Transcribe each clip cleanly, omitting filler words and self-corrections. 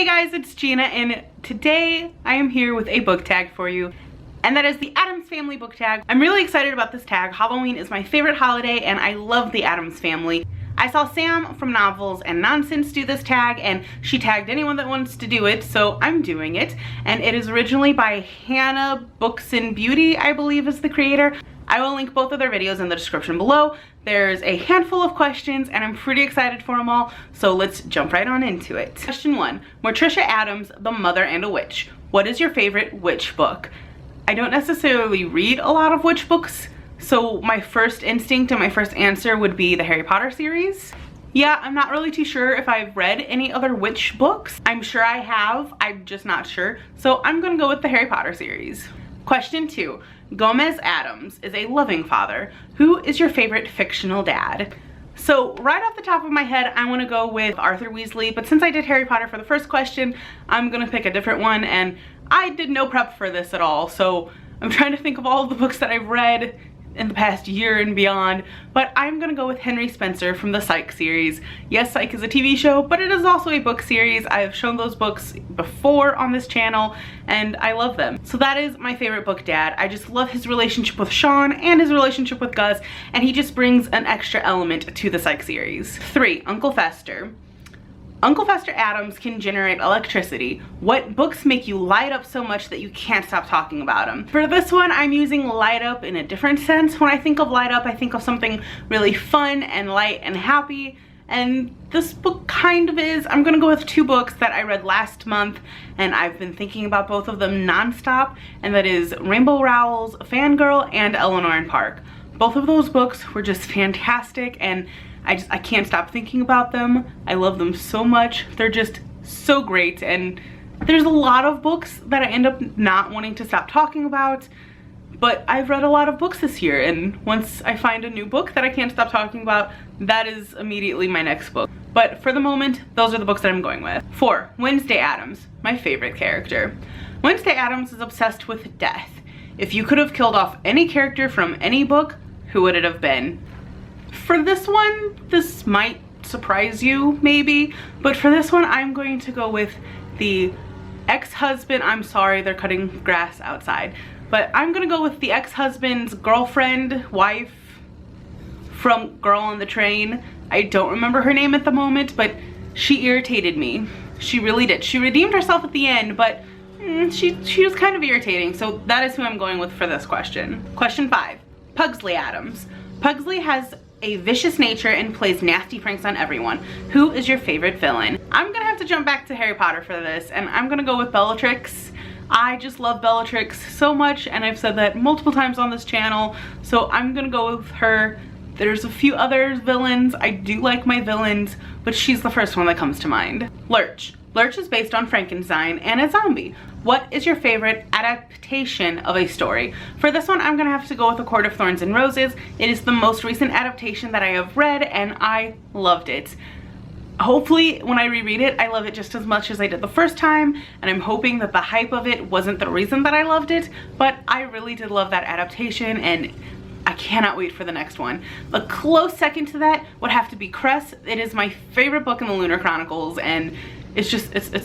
Hey guys, it's Gina, and today I am here with a book tag for you, and that is the Addams Family book tag. I'm really excited about this tag. Halloween is my favorite holiday, and I love the Addams Family. I saw Sam from Novels and Nonsense do this tag, and she tagged anyone that wants to do it, so I'm doing it. And it is originally by Hannah Books and Beauty, I believe is the creator. I will link both of their videos in the description below. There's a handful of questions and I'm pretty excited for them all, so let's jump right on into it. Question 1. Morticia Addams, The Mother and a Witch. What is your favorite witch book? I don't necessarily read a lot of witch books, so my first instinct and my first answer would be the Harry Potter series. Yeah, I'm not really too sure if I've read any other witch books. I'm sure I have, I'm just not sure. So I'm gonna go with the Harry Potter series. Question 2. Gomez Addams is a loving father. Who is your favorite fictional dad? So right off the top of my head, I want to go with Arthur Weasley, but since I did Harry Potter for the first question, I'm gonna pick a different one, and I did no prep for this at all, so I'm trying to think of all of the books that I've read in the past year and beyond, but I'm gonna go with Henry Spencer from the Psych series. Yes, Psych is a TV show, but it is also a book series. I have shown those books before on this channel, and I love them. So that is my favorite book dad. I just love his relationship with Sean and his relationship with Gus, and he just brings an extra element to the Psych series. 3. Uncle Fester. Uncle Fester Addams can generate electricity. What books make you light up so much that you can't stop talking about them? For this one, I'm using light up in a different sense. When I think of light up, I think of something really fun and light and happy, and this book kind of is. I'm gonna go with 2 books that I read last month, and I've been thinking about both of them nonstop, and that is Rainbow Rowell's Fangirl and Eleanor and Park. Both of those books were just fantastic, and I can't stop thinking about them. I love them so much. They're just so great, and there's a lot of books that I end up not wanting to stop talking about, but I've read a lot of books this year, and once I find a new book that I can't stop talking about, that is immediately my next book. But for the moment, those are the books that I'm going with. 4. Wednesday Addams, my favorite character. Wednesday Addams is obsessed with death. If you could have killed off any character from any book, who would it have been? For this one, this might surprise you maybe, but for this one I'm going to go with the ex-husband. I'm sorry, they're cutting grass outside, but I'm gonna go with the ex-husband's girlfriend, wife from Girl on the Train. I don't remember her name at the moment, but she irritated me. She really did. She redeemed herself at the end, but she was kind of irritating, so that is who I'm going with for this question. Question 5. Pugsley Addams. Pugsley has a vicious nature and plays nasty pranks on everyone. Who is your favorite villain? I'm gonna have to jump back to Harry Potter for this, and I'm gonna go with Bellatrix. I just love Bellatrix so much, and I've said that multiple times on this channel, so I'm gonna go with her. There's a few other villains. I do like my villains, but she's the first one that comes to mind. Lurch. Lurch is based on Frankenstein and a zombie. What is your favorite adaptation of a story? For this one, I'm gonna have to go with A Court of Thorns and Roses. It is the most recent adaptation that I have read, and I loved it. Hopefully, when I reread it, I love it just as much as I did the first time, and I'm hoping that the hype of it wasn't the reason that I loved it, but I really did love that adaptation, and I cannot wait for the next one. A close second to that would have to be Cress. It is my favorite book in the Lunar Chronicles, and it's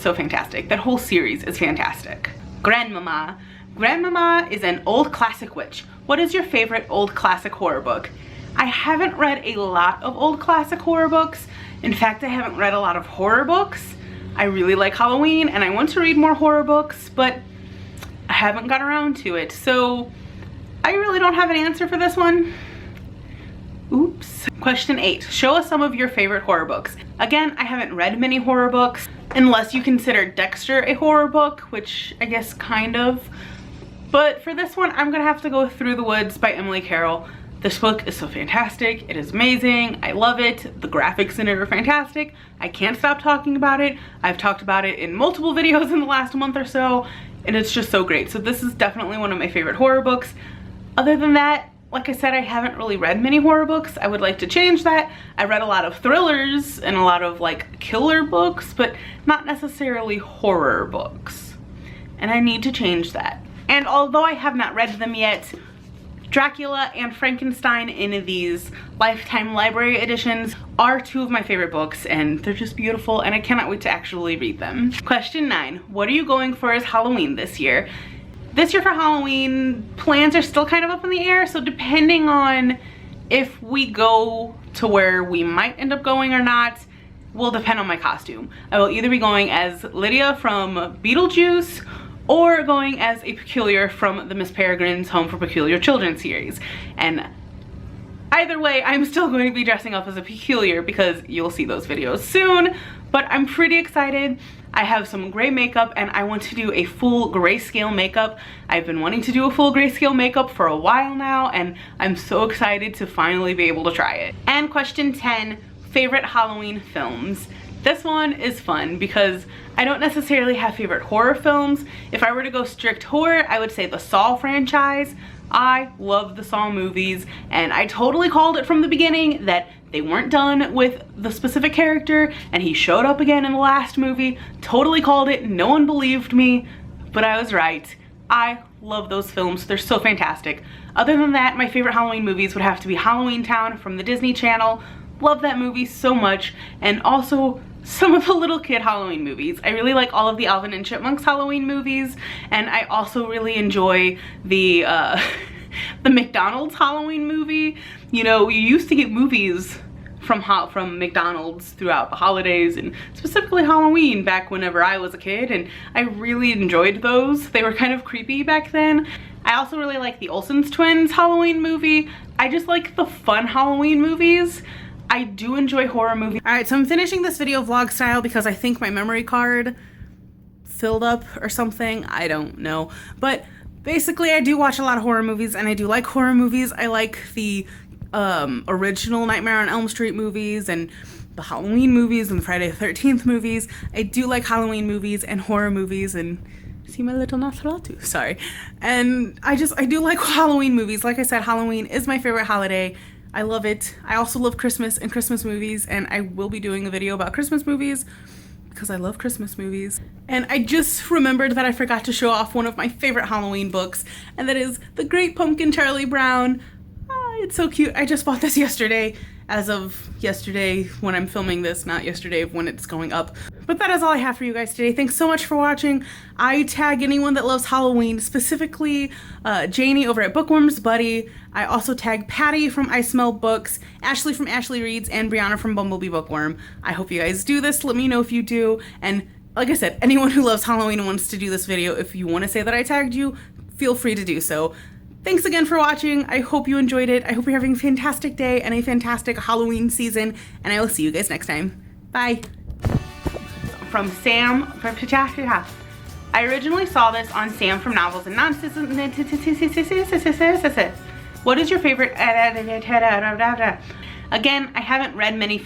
so fantastic. That whole series is fantastic. Grandmama. Grandmama is an old classic witch. What is your favorite old classic horror book? I haven't read a lot of old classic horror books. In fact, I haven't read a lot of horror books. I really like Halloween, and I want to read more horror books, but I haven't got around to it. So I really don't have an answer for this one. Oops. Question 8. Show us some of your favorite horror books. Again, I haven't read many horror books, unless you consider Dexter a horror book, which I guess kind of. But for this one, I'm gonna have to go Through the Woods by Emily Carroll. This book is so fantastic. It is amazing. I love it. The graphics in it are fantastic. I can't stop talking about it. I've talked about it in multiple videos in the last month or so, and it's just so great. So this is definitely one of my favorite horror books. Other than that, like I said, I haven't really read many horror books. I would like to change that. I read a lot of thrillers and a lot of like killer books, but not necessarily horror books. And I need to change that. And although I have not read them yet, Dracula and Frankenstein in these Lifetime Library editions are two of my favorite books, and they're just beautiful and I cannot wait to actually read them. Question 9. What are you going for as Halloween this year? This year for Halloween, plans are still kind of up in the air, so depending on if we go to where we might end up going or not will depend on my costume. I will either be going as Lydia from Beetlejuice or going as a Peculiar from the Miss Peregrine's Home for Peculiar Children series. And either way, I'm still going to be dressing up as a Peculiar because you'll see those videos soon, but I'm pretty excited. I have some gray makeup and I want to do a full grayscale makeup. I've been wanting to do a full grayscale makeup for a while now and I'm so excited to finally be able to try it. And question 10, favorite Halloween films. This one is fun because I don't necessarily have favorite horror films. If I were to go strict horror, I would say the Saw franchise. I love the Saw movies and I totally called it from the beginning that they weren't done with the specific character and he showed up again in the last movie. Totally called it. No one believed me, but I was right. I love those films. They're so fantastic. Other than that, my favorite Halloween movies would have to be Halloween Town from the Disney Channel. Love that movie so much, and also some of the little kid Halloween movies. I really like all of the Alvin and Chipmunks Halloween movies, and I also really enjoy the McDonald's Halloween movie. You know, you used to get movies from McDonald's throughout the holidays and specifically Halloween back whenever I was a kid, and I really enjoyed those. They were kind of creepy back then. I also really like the Olsen's Twins Halloween movie. I just like the fun Halloween movies. I do enjoy horror movies. All right, so I'm finishing this video vlog style because I think my memory card filled up or something. I don't know. But basically, I do watch a lot of horror movies and I do like horror movies. I like the original Nightmare on Elm Street movies and the Halloween movies and the Friday the 13th movies. I do like Halloween movies and horror movies and see my little Nosferatu, sorry. And I do like Halloween movies. Like I said, Halloween is my favorite holiday. I love it. I also love Christmas and Christmas movies, and I will be doing a video about Christmas movies because I love Christmas movies. And I just remembered that I forgot to show off one of my favorite Halloween books, and that is The Great Pumpkin Charlie Brown. It's so cute. I just bought this yesterday, as of yesterday when I'm filming this, not yesterday when it's going up. But that is all I have for you guys today. Thanks so much for watching. I tag anyone that loves Halloween, specifically Janie over at Bookworms Buddy. I also tag Patty from I Smell Books, Ashley from Ashley Reads, and Brianna from Bumblebee Bookworm. I hope you guys do this. Let me know if you do. And like I said, anyone who loves Halloween and wants to do this video, if you want to say that I tagged you, feel free to do so. Thanks again for watching. I hope you enjoyed it. I hope you're having a fantastic day and a fantastic Halloween season, and I will see you guys next time. Bye. From Sam. I originally saw this on Sam from Novels and Nonsense. What is your favorite? Again, I haven't read many